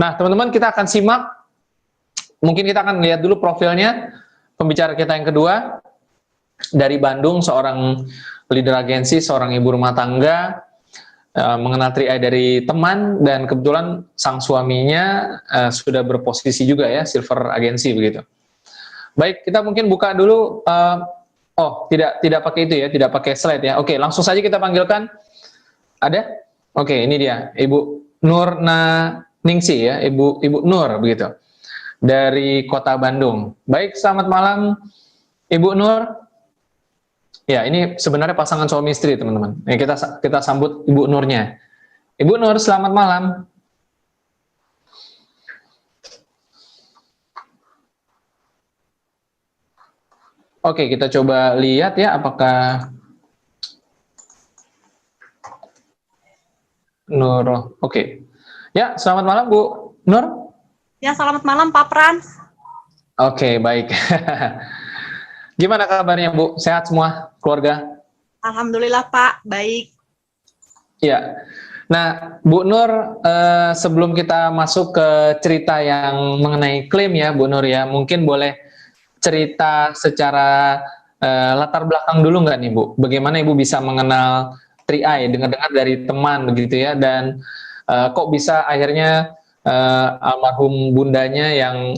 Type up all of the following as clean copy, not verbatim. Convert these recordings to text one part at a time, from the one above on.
Nah, teman-teman, kita akan simak, mungkin kita akan lihat dulu profilnya pembicara kita yang kedua, dari Bandung, seorang leader agensi, seorang ibu rumah tangga, mengenal 3i dari teman, dan kebetulan sang suaminya sudah berposisi juga ya, silver agensi begitu. Baik, kita mungkin buka dulu, tidak pakai itu ya, tidak pakai slide ya. Oke, langsung saja kita panggilkan. Ada? Oke, ini dia, Ibu Nur Ningsi ya, Ibu Nur begitu, dari Kota Bandung. Baik, selamat malam Ibu Nur. Ya, ini sebenarnya pasangan suami istri, teman-teman. Kita sambut Ibu Nurnya. Ibu Nur, selamat malam. Oke, kita coba lihat ya, apakah Nur. Oke. Ya, selamat malam Bu Nur. Ya, selamat malam Pak Frans. Oke, baik. Gimana kabarnya Bu? Sehat semua keluarga? Alhamdulillah Pak, baik. Ya. Nah, Bu Nur, sebelum kita masuk ke cerita yang mengenai klaim ya, Bu Nur ya, mungkin boleh cerita secara latar belakang dulu nggak nih Bu? Bagaimana Ibu bisa mengenal 3i, dengar-dengar dari teman begitu ya, dan kok bisa akhirnya almarhum bundanya yang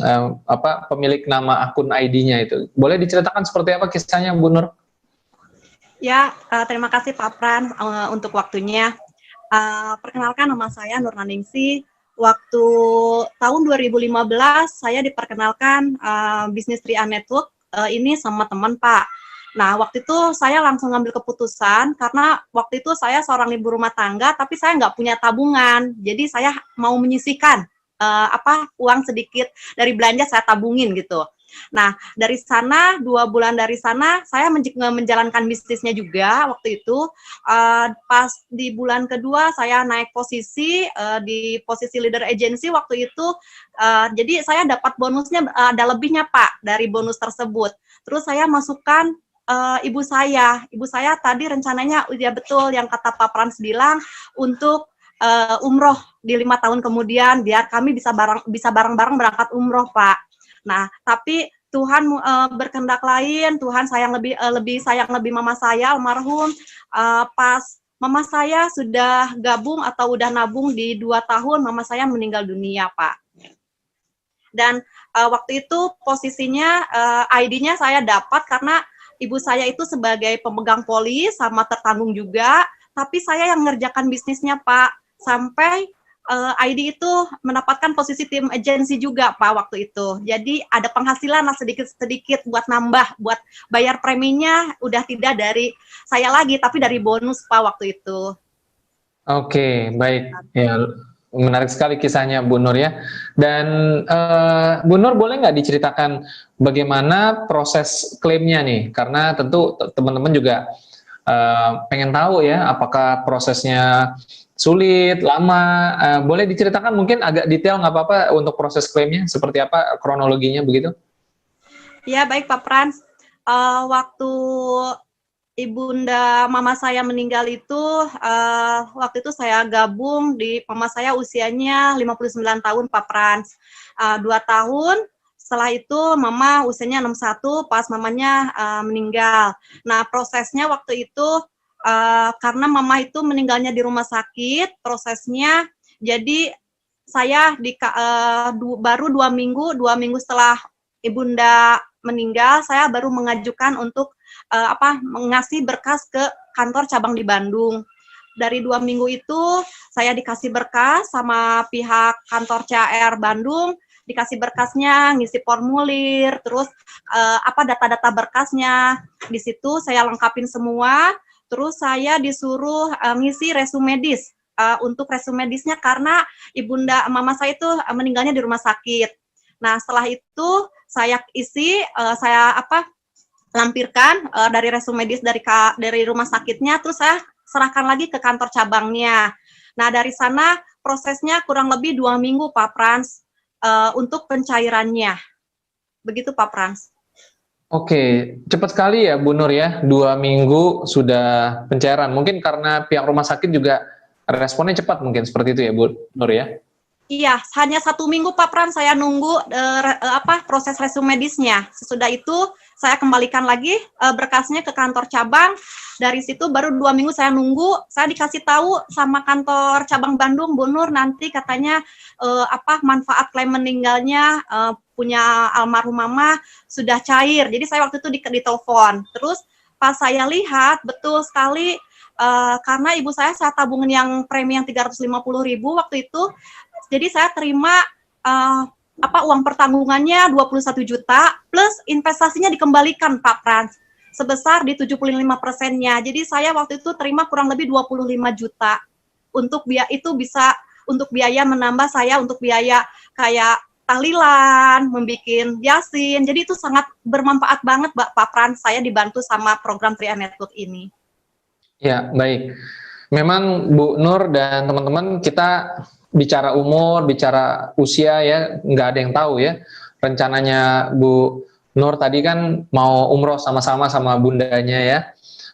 pemilik nama akun ID-nya itu. Boleh diceritakan seperti apa kisahnya Bu Nur? Ya, terima kasih Pak Frans untuk waktunya. Perkenalkan, nama saya Nur Ningsi. Waktu tahun 2015 saya diperkenalkan bisnis 3i Network ini sama teman Pak. Nah, waktu itu saya langsung ngambil keputusan karena waktu itu saya seorang ibu rumah tangga, tapi saya nggak punya tabungan. Jadi saya mau menyisihkan uang sedikit dari belanja saya tabungin gitu. Nah, dari sana 2 bulan dari sana saya menjalankan bisnisnya juga waktu itu. Pas di bulan kedua saya naik posisi di posisi leader agency waktu itu. Jadi saya dapat bonusnya ada lebihnya Pak dari bonus tersebut. Terus saya masukkan ibu saya tadi rencananya ya betul yang kata Pak Frans bilang untuk umroh di 5 tahun kemudian biar kami bisa bareng-bareng berangkat umroh Pak. Nah, tapi Tuhan berkehendak lain. Tuhan sayang lebih sayang mama saya almarhum. Pas mama saya sudah gabung atau udah nabung di 2 tahun, mama saya meninggal dunia Pak. Dan waktu itu posisinya ID-nya saya dapat karena ibu saya itu sebagai pemegang polis sama tertanggung juga, tapi saya yang mengerjakan bisnisnya Pak, sampai ID itu mendapatkan posisi tim agensi juga Pak waktu itu. Jadi ada penghasilan lah sedikit-sedikit buat nambah, buat bayar preminya udah tidak dari saya lagi, tapi dari bonus Pak waktu itu. Oke, baik. Ya, menarik sekali kisahnya Bu Nur ya. Dan Bu Nur boleh nggak diceritakan bagaimana proses klaimnya nih? Karena tentu teman-teman juga pengen tahu ya, apakah prosesnya sulit, lama. Boleh diceritakan mungkin agak detail, nggak apa-apa, untuk proses klaimnya seperti apa, kronologinya begitu? Ya, baik Pak Frans. Waktu ibunda mama saya meninggal itu, waktu itu saya gabung di mama saya usianya 59 tahun Pak Frans. 2 tahun setelah itu mama usianya 61 pas mamanya meninggal. Nah, prosesnya waktu itu karena mama itu meninggalnya di rumah sakit, prosesnya jadi saya baru 2 minggu setelah ibunda meninggal, saya baru mengajukan untuk mengasih berkas ke kantor cabang di Bandung. Dari 2 minggu itu saya dikasih berkas sama pihak kantor CAR Bandung, dikasih berkasnya, ngisi formulir, terus data-data berkasnya. Di situ saya lengkapin semua. Terus saya disuruh ngisi resume medis. Untuk resume medisnya karena ibunda mama saya itu meninggalnya di rumah sakit. Nah, setelah itu saya isi, saya lampirkan dari resume medis dari rumah sakitnya, terus saya serahkan lagi ke kantor cabangnya. Nah, dari sana prosesnya kurang lebih 2 minggu Pak Frans untuk pencairannya. Begitu Pak Frans. Oke, cepat sekali ya Bu Nur ya, 2 minggu sudah pencairan. Mungkin karena pihak rumah sakit juga responnya cepat mungkin, seperti itu ya Bu Nur ya? Iya, hanya 1 minggu Pak Pran saya nunggu proses resume medisnya. Sesudah itu saya kembalikan lagi berkasnya ke kantor cabang. Dari situ baru 2 minggu saya nunggu. Saya dikasih tahu sama kantor cabang Bandung, Bu Nur, nanti katanya manfaat klaim meninggalnya punya almarhum mama sudah cair. Jadi saya waktu itu ditelepon. Terus pas saya lihat betul sekali karena ibu saya tabungan yang premi yang 350.000 waktu itu. Jadi saya terima uang pertanggungannya 21 juta plus investasinya dikembalikan Pak Frans sebesar di 75%-nya. Jadi saya waktu itu terima kurang lebih 25 juta untuk biaya itu bisa untuk biaya menambah saya untuk biaya kayak tahlilan, membikin yasin. Jadi itu sangat bermanfaat banget Pak Frans. Saya dibantu sama program 3 Network ini. Ya, baik. Memang Bu Nur dan teman-teman, kita bicara umur, bicara usia ya, nggak ada yang tahu ya. Rencananya Bu Nur tadi kan mau umroh sama-sama sama bundanya ya.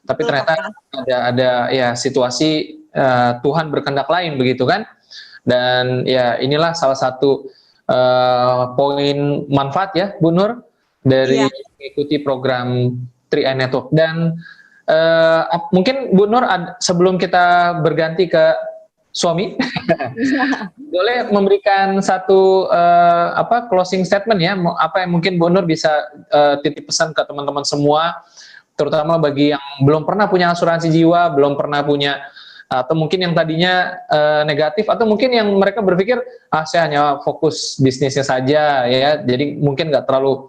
Tapi ternyata ada ya situasi Tuhan berkehendak lain begitu kan. Dan ya inilah salah satu poin manfaat ya Bu Nur dari mengikuti program 3i Network. Dan mungkin Bu Nur sebelum kita berganti ke suami, boleh memberikan satu closing statement ya, apa yang mungkin Bu Nur bisa titip pesan ke teman-teman semua, terutama bagi yang belum pernah punya asuransi jiwa, belum pernah punya, atau mungkin yang tadinya negatif, atau mungkin yang mereka berpikir saya hanya fokus bisnisnya saja ya, jadi mungkin nggak terlalu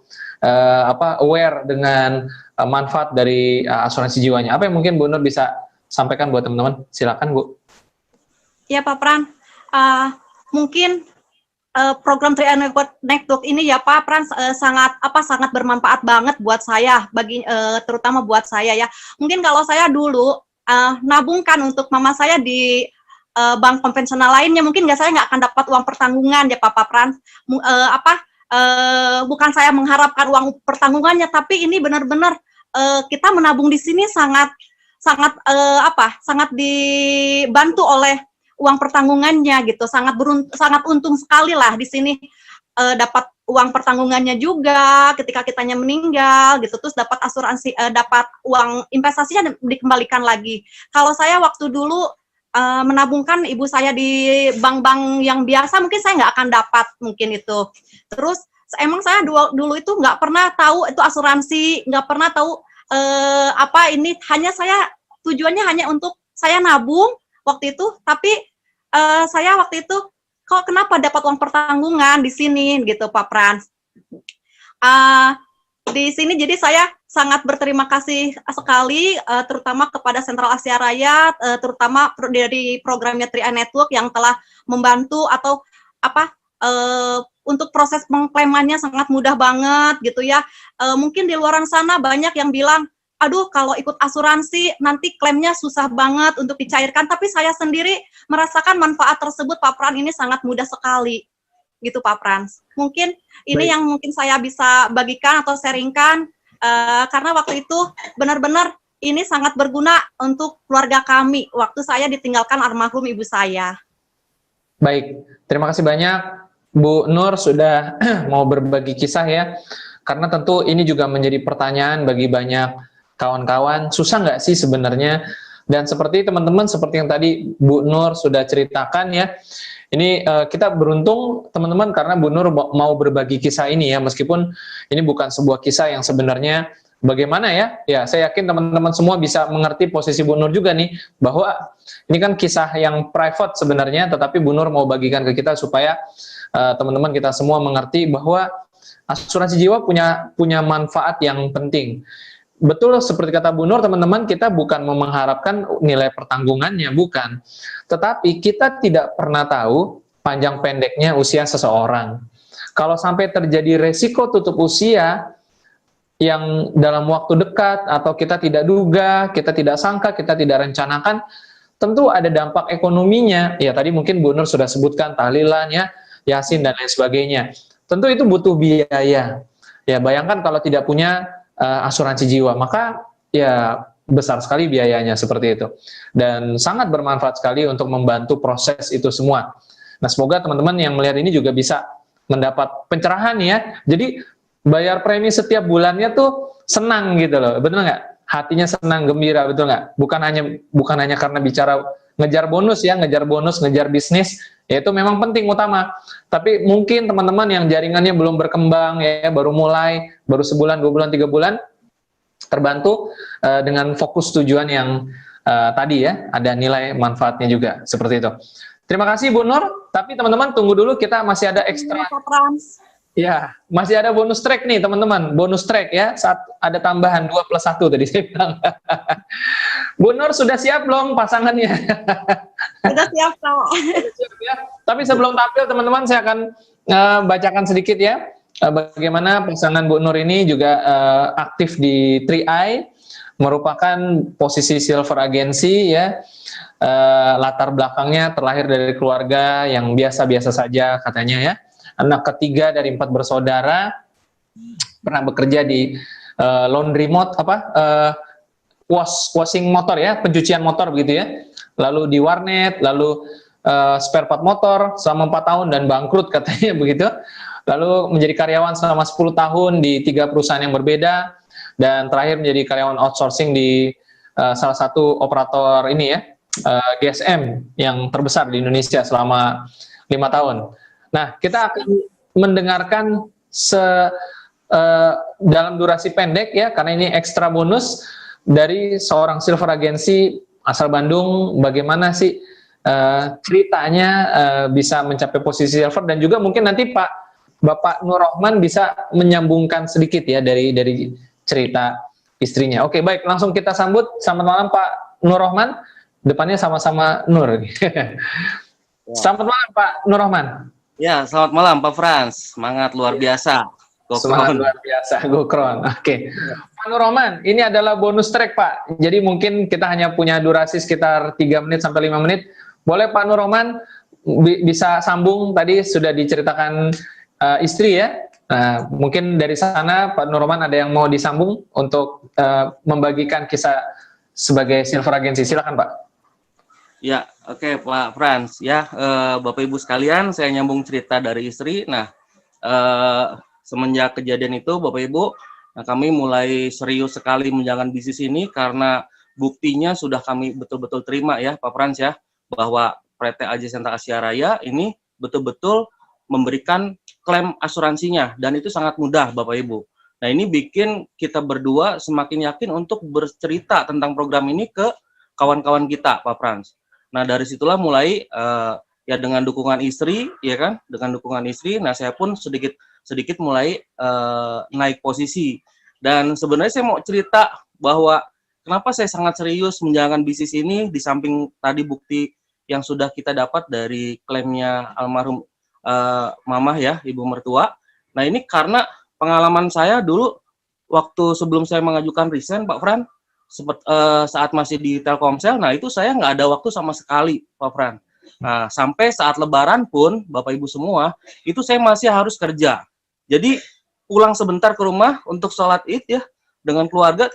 aware dengan manfaat dari asuransi jiwanya. Apa yang mungkin Bu Nur bisa sampaikan buat teman-teman? Silakan Bu. Ya Pak Pran, mungkin program 3i Network ini ya Pak Pran sangat bermanfaat banget buat saya, terutama buat saya ya. Mungkin kalau saya dulu nabungkan untuk mama saya di bank konvensional lainnya, mungkin saya nggak akan dapat uang pertanggungan ya Pak Pran. Bukan saya mengharapkan uang pertanggungannya, tapi ini benar-benar kita menabung di sini sangat dibantu oleh uang pertanggungannya gitu, sangat untung sekali lah di sini dapat uang pertanggungannya juga ketika kitanya meninggal gitu, terus dapat asuransi, dapat uang investasinya dikembalikan lagi. Kalau saya waktu dulu menabungkan ibu saya di bank-bank yang biasa, mungkin saya nggak akan dapat mungkin itu. Terus emang saya dulu itu nggak pernah tahu itu asuransi, nggak pernah tahu ini, hanya saya tujuannya hanya untuk saya nabung waktu itu, tapi saya waktu itu kok kenapa dapat uang pertanggungan di sini gitu Pak Frans. Di sini jadi saya sangat berterima kasih sekali terutama kepada Sentral Asia Raya, terutama dari programnya 3i Network yang telah membantu atau untuk proses pengklaimannya sangat mudah banget gitu ya. Mungkin di luar sana banyak yang bilang, aduh kalau ikut asuransi nanti klaimnya susah banget untuk dicairkan, tapi saya sendiri merasakan manfaat tersebut Pak Pran, ini sangat mudah sekali gitu Pak Frans. Mungkin ini yang mungkin saya bisa bagikan atau sharingkan karena waktu itu benar-benar ini sangat berguna untuk keluarga kami waktu saya ditinggalkan almarhum ibu saya. Baik, terima kasih banyak Bu Nur sudah mau berbagi kisah ya, karena tentu ini juga menjadi pertanyaan bagi banyak kawan-kawan, susah nggak sih sebenarnya? Dan seperti teman-teman, seperti yang tadi Bu Nur sudah ceritakan ya, ini kita beruntung teman-teman karena Bu Nur mau berbagi kisah ini ya, meskipun ini bukan sebuah kisah yang sebenarnya bagaimana ya, ya saya yakin teman-teman semua bisa mengerti posisi Bu Nur juga nih, bahwa ini kan kisah yang private sebenarnya, tetapi Bu Nur mau bagikan ke kita supaya teman-teman kita semua mengerti bahwa asuransi jiwa punya manfaat yang penting. Betul seperti kata Bu Nur, teman-teman, kita bukan mengharapkan nilai pertanggungannya, bukan. Tetapi kita tidak pernah tahu panjang pendeknya usia seseorang. Kalau sampai terjadi resiko tutup usia yang dalam waktu dekat atau kita tidak duga, kita tidak sangka, kita tidak rencanakan, tentu ada dampak ekonominya. Ya tadi mungkin Bu Nur sudah sebutkan tahlilan ya, yasin dan lain sebagainya. Tentu itu butuh biaya. Ya bayangkan kalau tidak punya asuransi jiwa, maka ya besar sekali biayanya seperti itu. Dan sangat bermanfaat sekali untuk membantu proses itu semua. Nah, semoga teman-teman yang melihat ini juga bisa mendapat pencerahan ya. Jadi bayar premi setiap bulannya tuh senang gitu loh, betul nggak? Hatinya senang, gembira, betul nggak? Bukan hanya karena bicara ngejar bonus ya, ngejar bonus, ngejar bisnis, ya itu memang penting utama. Tapi mungkin teman-teman yang jaringannya belum berkembang ya, baru mulai, baru sebulan, 2 bulan, 3 bulan, terbantu dengan fokus tujuan yang tadi ya, ada nilai manfaatnya juga, seperti itu. Terima kasih Bu Nur, tapi teman-teman tunggu dulu, kita masih ada ekstra. Pak Frans. Ya, masih ada bonus track nih teman-teman, bonus track ya, saat ada tambahan 2+1 tadi saya bilang. Bu Nur sudah siap belum pasangannya? Sudah siap, Pak. Siap ya. Tapi sebelum tampil teman-teman, saya akan bacakan sedikit ya, bagaimana pasangan Bu Nur ini juga aktif di 3i, merupakan posisi silver agency ya. Latar belakangnya terlahir dari keluarga yang biasa-biasa saja katanya ya. Anak ketiga dari 4 bersaudara, pernah bekerja di laundry washing motor ya, pencucian motor begitu ya. Lalu di warnet, lalu spare part motor selama 4 tahun dan bangkrut katanya begitu. Lalu menjadi karyawan selama 10 tahun di 3 perusahaan yang berbeda, dan terakhir menjadi karyawan outsourcing di salah satu operator ini ya, GSM yang terbesar di Indonesia selama 5 tahun. Nah, kita akan mendengarkan dalam durasi pendek ya, karena ini ekstra bonus dari seorang silver agency asal Bandung, bagaimana sih ceritanya bisa mencapai posisi silver, dan juga mungkin nanti Bapak Nur Rohman bisa menyambungkan sedikit ya dari cerita istrinya. Oke, baik, langsung kita sambut. Selamat malam Pak Nur Rohman, depannya sama-sama Nur. Selamat malam Pak Nur Rohman. Ya, selamat malam Pak Frans. Semangat luar biasa. Semangat luar biasa, Gokron. Oke. Pak Nur Rohman, ini adalah bonus track Pak. Jadi mungkin kita hanya punya durasi sekitar 3 menit sampai 5 menit. Boleh Pak Nur Rohman bisa sambung, tadi sudah diceritakan istri ya. Nah, mungkin dari sana Pak Nur Rohman ada yang mau disambung untuk membagikan kisah sebagai silver agency. Silakan Pak. Ya, oke Pak Frans. Ya, Bapak Ibu sekalian, saya nyambung cerita dari istri. Nah, semenjak kejadian itu Bapak Ibu, kami mulai serius sekali menjalankan bisnis ini karena buktinya sudah kami betul-betul terima ya Pak Frans ya, bahwa PT Ajacenta Asia Raya ini betul-betul memberikan klaim asuransinya, dan itu sangat mudah Bapak Ibu. Nah, ini bikin kita berdua semakin yakin untuk bercerita tentang program ini ke kawan-kawan kita Pak Frans. Nah, dari situlah mulai ya dengan dukungan istri, ya kan, dengan dukungan istri. Nah, saya pun sedikit mulai naik posisi. Dan sebenarnya saya mau cerita bahwa kenapa saya sangat serius menjalankan bisnis ini, di samping tadi bukti yang sudah kita dapat dari klaimnya almarhum Mamah ya, ibu mertua. Nah, ini karena pengalaman saya dulu waktu sebelum saya mengajukan resign, Pak Fran, saat masih di Telkomsel, nah itu saya nggak ada waktu sama sekali, Pak Fran. Nah, sampai saat Lebaran pun, Bapak Ibu semua, itu saya masih harus kerja. Jadi pulang sebentar ke rumah untuk sholat Id ya, dengan keluarga,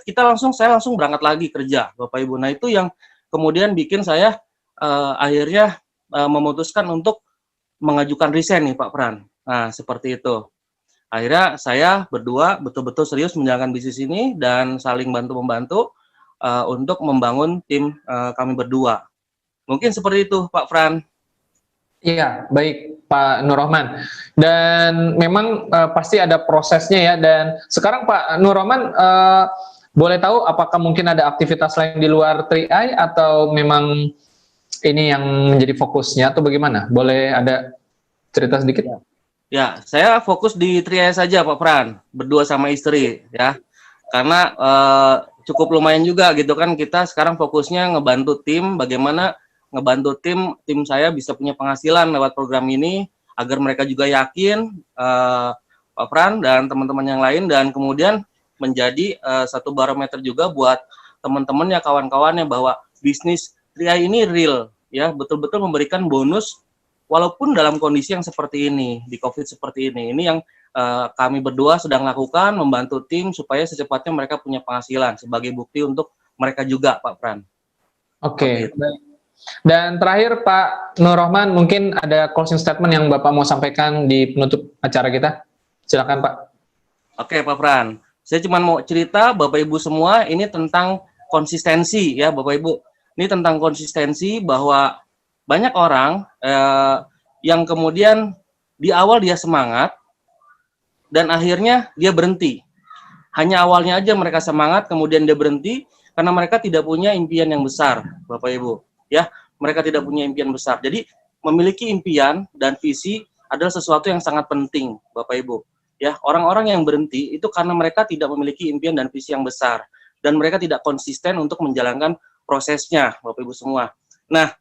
saya langsung berangkat lagi kerja, Bapak Ibu. Nah, itu yang kemudian bikin saya akhirnya memutuskan untuk mengajukan resign nih, Pak Fran. Nah, seperti itu. Akhirnya saya berdua betul-betul serius menjalankan bisnis ini dan saling bantu-membantu untuk membangun tim kami berdua. Mungkin seperti itu, Pak Fran. Iya, baik Pak Nur Rohman. Dan memang pasti ada prosesnya ya. Dan sekarang Pak Nur Rohman, boleh tahu apakah mungkin ada aktivitas lain di luar 3i atau memang ini yang menjadi fokusnya atau bagaimana? Boleh ada cerita sedikit? Ya, saya fokus di 3i saja, Pak Fran, berdua sama istri ya. Karena cukup lumayan juga gitu kan, kita sekarang fokusnya ngebantu tim, bagaimana ngebantu tim saya bisa punya penghasilan lewat program ini, agar mereka juga yakin, Pak Fran dan teman-teman yang lain, dan kemudian menjadi satu barometer juga buat teman-temannya, kawan-kawannya, bahwa bisnis 3i ini real, ya, betul-betul memberikan bonus walaupun dalam kondisi yang seperti ini, di COVID seperti ini. Ini yang kami berdua sedang lakukan, membantu tim supaya secepatnya mereka punya penghasilan sebagai bukti untuk mereka juga, Pak Fran. Oke. Dan terakhir Pak Nur Rohman, mungkin ada closing statement yang Bapak mau sampaikan di penutup acara kita. Silakan Pak. Oke Pak Pran, saya cuma mau cerita Bapak Ibu semua ini tentang konsistensi ya Bapak Ibu. Ini tentang konsistensi bahwa banyak orang yang kemudian di awal dia semangat dan akhirnya dia berhenti. Hanya awalnya aja mereka semangat, kemudian dia berhenti karena mereka tidak punya impian yang besar, Bapak Ibu. Ya, mereka tidak punya impian besar. Jadi memiliki impian dan visi adalah sesuatu yang sangat penting, Bapak Ibu. Ya, orang-orang yang berhenti itu karena mereka tidak memiliki impian dan visi yang besar dan mereka tidak konsisten untuk menjalankan prosesnya, Bapak Ibu semua. Nah,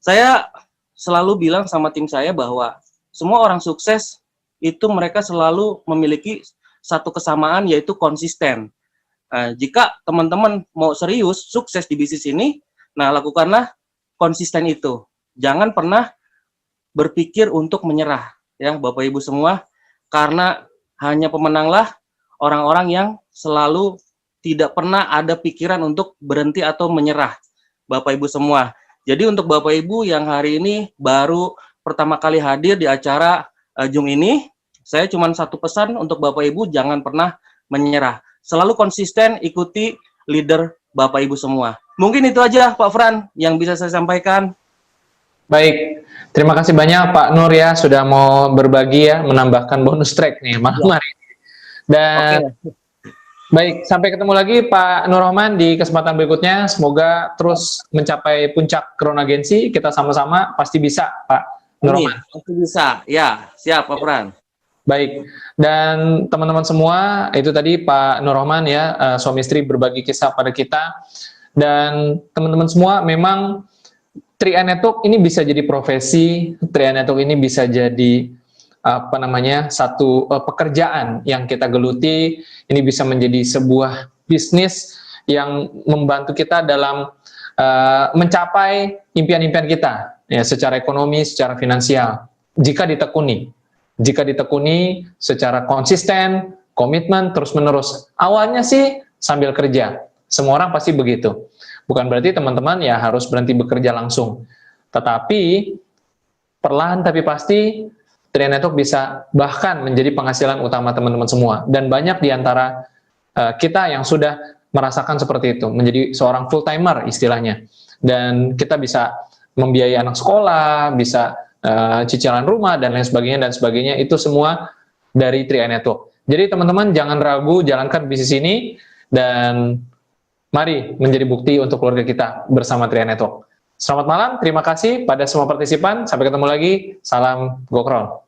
saya selalu bilang sama tim saya bahwa semua orang sukses itu mereka selalu memiliki satu kesamaan yaitu konsisten. Jika teman-teman mau serius sukses di bisnis ini, nah lakukanlah konsisten itu. Jangan pernah berpikir untuk menyerah, ya Bapak Ibu semua, karena hanya pemenanglah orang-orang yang selalu tidak pernah ada pikiran untuk berhenti atau menyerah, Bapak Ibu semua. Jadi untuk Bapak Ibu yang hari ini baru pertama kali hadir di acara Jung ini, saya cuma satu pesan untuk Bapak Ibu, jangan pernah menyerah. Selalu konsisten ikuti leader Bapak Ibu semua. Mungkin itu aja Pak Fran yang bisa saya sampaikan. Baik, terima kasih banyak Pak Nur ya sudah mau berbagi ya, menambahkan bonus track nih malam hari ini. Dan baik, sampai ketemu lagi Pak Nur Rohman di kesempatan berikutnya. Semoga terus mencapai puncak Crown Agency. Kita sama-sama pasti bisa Pak Nur Rohman. Pasti bisa, ya siap Pak Fran. Baik, dan teman-teman semua, itu tadi Pak Nur Rohman ya, suami istri berbagi kisah pada kita. Dan teman-teman semua, memang 3i Network ini bisa jadi profesi, 3i Network ini bisa jadi satu pekerjaan yang kita geluti. Ini bisa menjadi sebuah bisnis yang membantu kita dalam mencapai impian-impian kita, ya, secara ekonomi, secara finansial, jika ditekuni secara konsisten, komitmen, terus-menerus. Awalnya sih sambil kerja, semua orang pasti begitu. Bukan berarti teman-teman ya harus berhenti bekerja langsung. Tetapi, perlahan tapi pasti, 3i Network bisa bahkan menjadi penghasilan utama teman-teman semua. Dan banyak di antara kita yang sudah merasakan seperti itu, menjadi seorang full-timer istilahnya. Dan kita bisa membiayai anak sekolah, bisa cicilan rumah dan lain sebagainya, itu semua dari 3i Network. Jadi teman-teman jangan ragu jalankan bisnis ini dan mari menjadi bukti untuk keluarga kita bersama 3i Network. Selamat malam, terima kasih pada semua partisipan, sampai ketemu lagi, salam GoCrown.